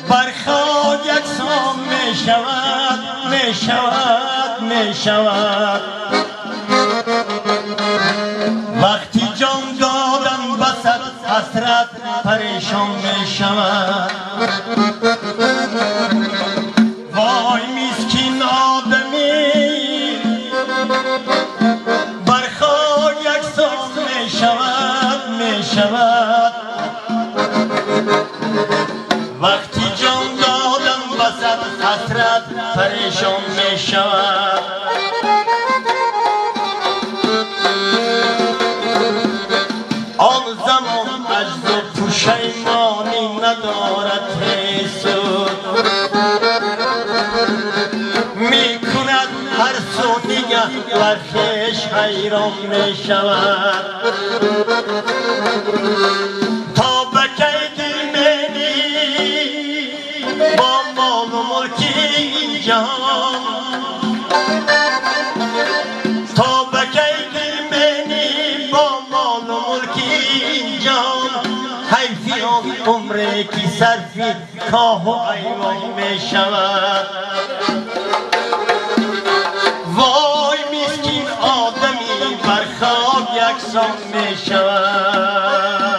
برخواد یکسان می شود می شود می شود وقتی جان دادن بسد حسرت پریشان می شود وای مسکین آدمی برخواد یکسان می شود می شود وقتی جان دادن بسد حسرت پریشان می شود آن زمان عجز و پشیمانی ندارد حسود می کند هر سو دیگه ورخش حیران می شود تا بکی دل منی با مال و ملک این جهان تا بکی دل منی با مال و ملک این جهان حیفی آن عمره که صرفی کاه و ایوان می شود وای مسکین آدمی بر خاک یکسان می شود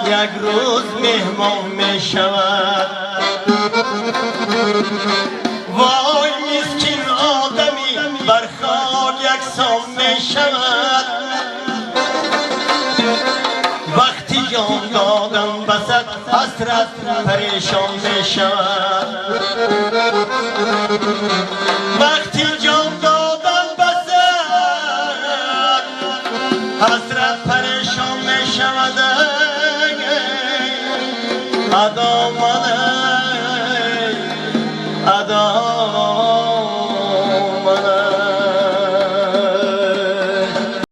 یک روز مهمان می شود وای مسکین آدمی بر خاک یکسان می شود وقتی جان دادن بسد حسرت پریشان می شود وقتی جان دادن بسد حسرت پریشان می شود ادا